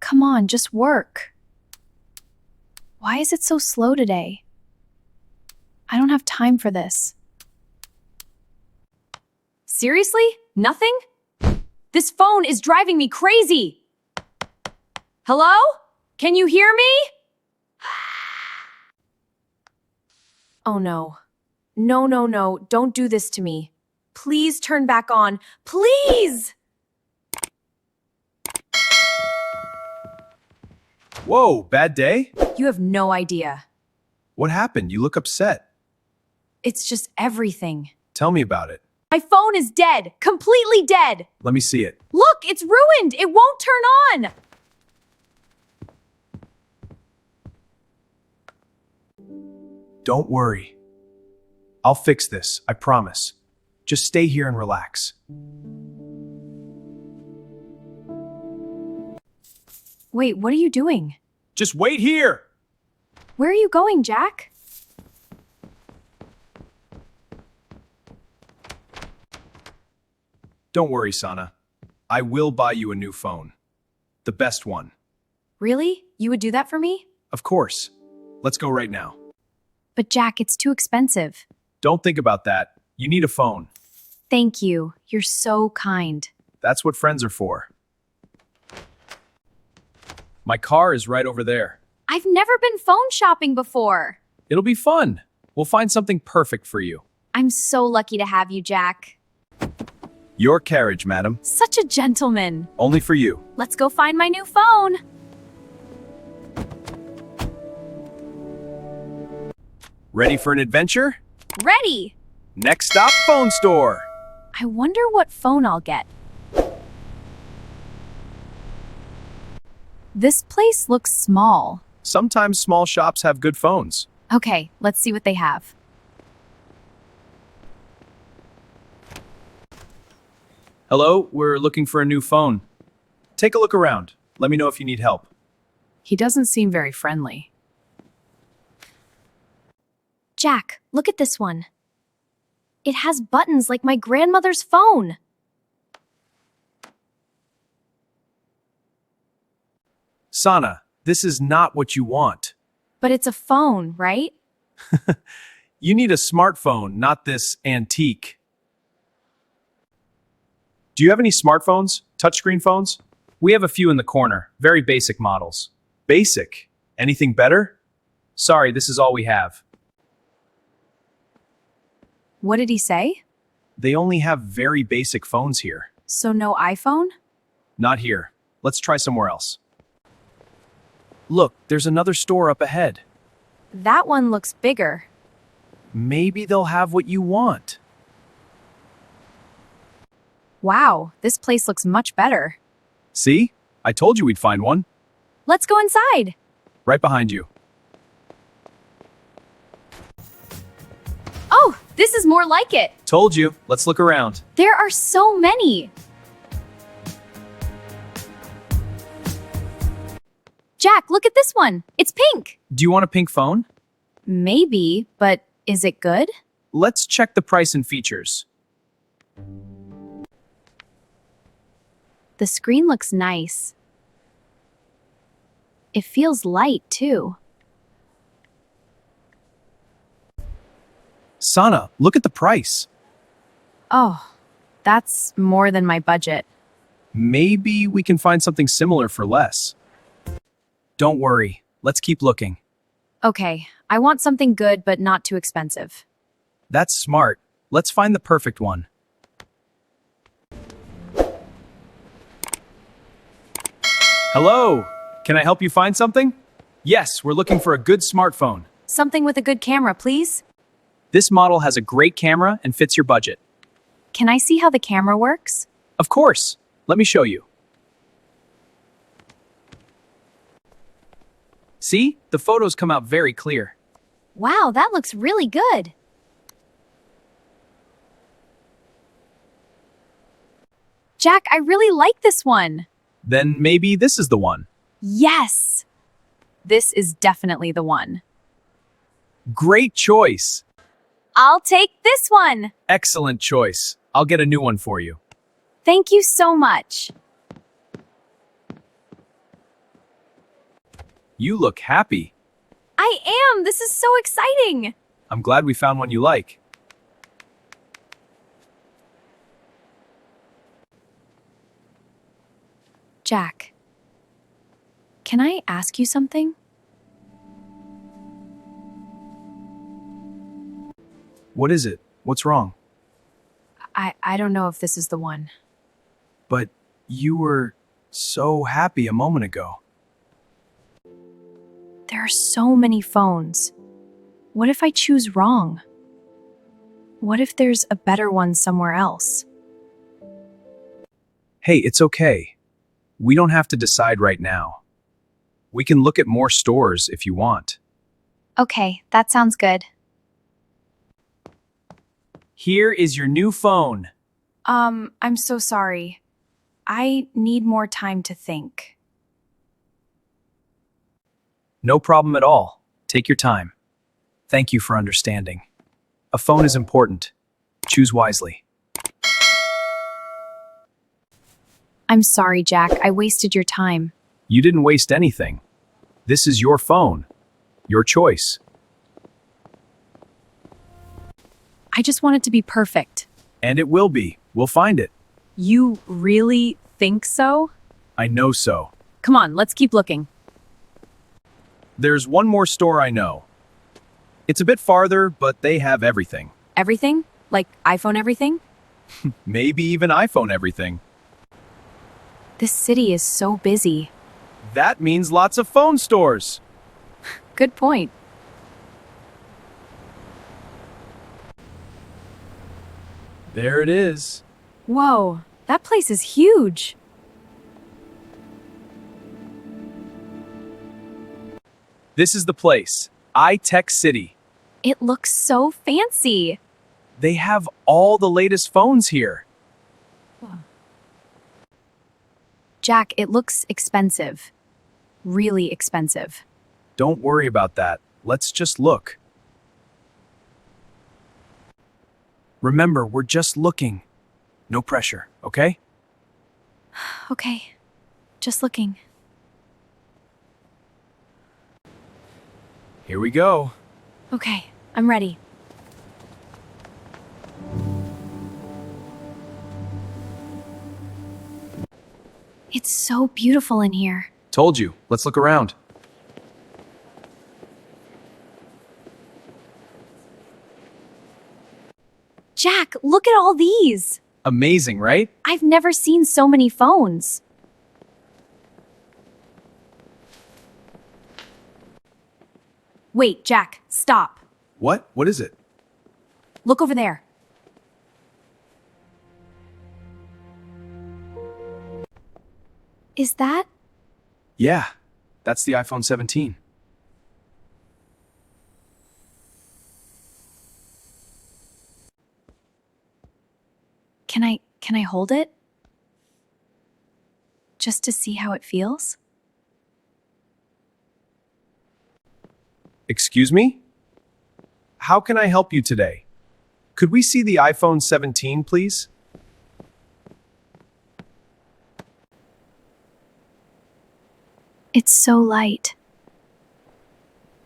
Come on, just work. Why is it so slow today? I don't have time for this. Seriously? Nothing? This phone is driving me crazy! Hello? Can you hear me? Oh no. No, don't do this to me. Please turn back on. Please! Whoa, bad day? You have no idea. What happened? You look upset. It's just everything. Tell me about it. My phone is dead. Completely dead. Let me see it. Look, it's ruined. It won't turn on. Don't worry. I'll fix this, I promise. Just stay here and relax. Wait, what are you doing? Just wait here! Where are you going, Jack? Don't worry, Sana. I will buy you a new phone. The best one. Really? You would do that for me? Of course. Let's go right now. But Jack, it's too expensive. Don't think about that. You need a phone. Thank you. You're so kind. That's what friends are for. My car is right over there. I've never been phone shopping before. It'll be fun. We'll find something perfect for you. I'm so lucky to have you, Jack. Your carriage, madam. Such a gentleman. Only for you. Let's go find my new phone. Ready for an adventure? Ready. Next stop, phone store. I wonder what phone I'll get. This place looks small. Sometimes small shops have good phones. Okay, let's see what they have. Hello, we're looking for a new phone. Take a look around. Let me know if you need help. He doesn't seem very friendly. Jack, look at this one. It has buttons like my grandmother's phone. Sana, this is not what you want. But it's a phone, right? You need a smartphone, not this antique. Do you have any smartphones? Touchscreen phones? We have a few in the corner. Very basic models. Basic? Anything better? Sorry, this is all we have. What did he say? They only have very basic phones here. So no iPhone? Not here. Let's try somewhere else. Look, there's another store up ahead. That one looks bigger. Maybe they'll have what you want. Wow, this place looks much better. See? I told you we'd find one. Let's go inside. Right behind you. Oh, this is more like it. Told you. Let's look around. There are so many. Jack, look at this one. It's pink. Do you want a pink phone? Maybe, but is it good? Let's check the price and features. The screen looks nice. It feels light, too. Sana, look at the price. Oh, that's more than my budget. Maybe we can find something similar for less. Don't worry. Let's keep looking. Okay, I want something good but not too expensive. That's smart. Let's find the perfect one. Hello. Can I help you find something? Yes, we're looking for a good smartphone. Something with a good camera, please. This model has a great camera and fits your budget. Can I see how the camera works? Of course. Let me show you. See? The photos come out very clear. Wow, that looks really good. Jack, I really like this one. Then maybe this is the one. Yes! This is definitely the one. Great choice. I'll take this one. Excellent choice. I'll get a new one for you. Thank you so much. You look happy. I am! This is so exciting! I'm glad we found one you like. Jack, can I ask you something? What is it? What's wrong? I don't know if this is the one. But you were so happy a moment ago. There are so many phones. What if I choose wrong? What if there's a better one somewhere else? Hey, it's okay. We don't have to decide right now. We can look at more stores if you want. Okay, that sounds good. Here is your new phone. I'm so sorry. I need more time to think. No problem at all. Take your time. Thank you for understanding. A phone is important. Choose wisely. I'm sorry, Jack. I wasted your time. You didn't waste anything. This is your phone. Your choice. I just want it to be perfect. And it will be. We'll find it. You really think so? I know so. Come on, let's keep looking. There's one more store I know. It's a bit farther, but they have everything. Everything? Like iPhone everything? Maybe even iPhone everything. This city is so busy. That means lots of phone stores. Good point. There it is. Whoa, that place is huge. This is the place. iTech City. It looks so fancy. They have all the latest phones here. Jack, it looks expensive. Really expensive. Don't worry about that. Let's just look. Remember, we're just looking. No pressure, okay? Okay, just looking. Here we go. Okay, I'm ready. It's so beautiful in here. Told you. Let's look around. Jack, look at all these. Amazing, right? I've never seen so many phones. Wait, Jack, stop. What? What is it? Look over there. Is that? Yeah, that's the iPhone 17. Can I hold it? Just to see how it feels? Excuse me? How can I help you today? Could we see the iPhone 17, please? It's so light.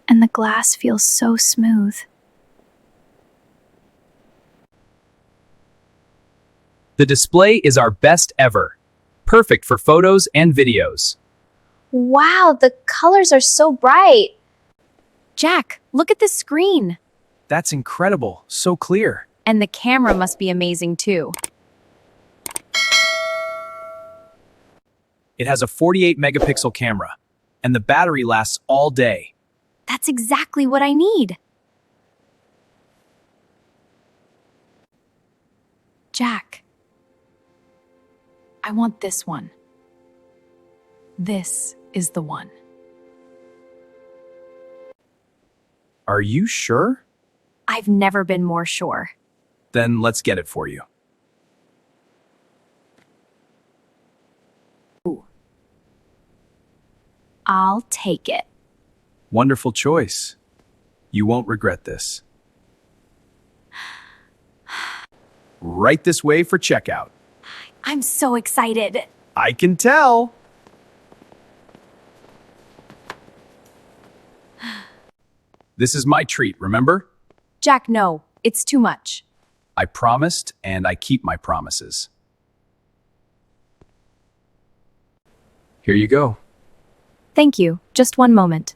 And the glass feels so smooth. The display is our best ever. Perfect for photos and videos. Wow, the colors are so bright. Jack, look at this screen. That's incredible. So clear. And the camera must be amazing too. It has a 48 megapixel camera, and the battery lasts all day. That's exactly what I need. Jack, I want this one. This is the one. Are you sure? I've never been more sure. Then let's get it for you. I'll take it. Wonderful choice. You won't regret this. Right this way for checkout. I'm so excited. I can tell. This is my treat, remember? Jack, no. It's too much. I promised, and I keep my promises. Here you go. Thank you. Just one moment.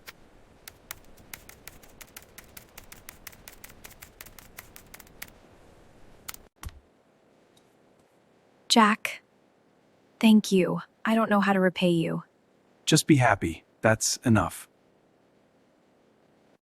Jack, thank you. I don't know how to repay you. Just be happy. That's enough.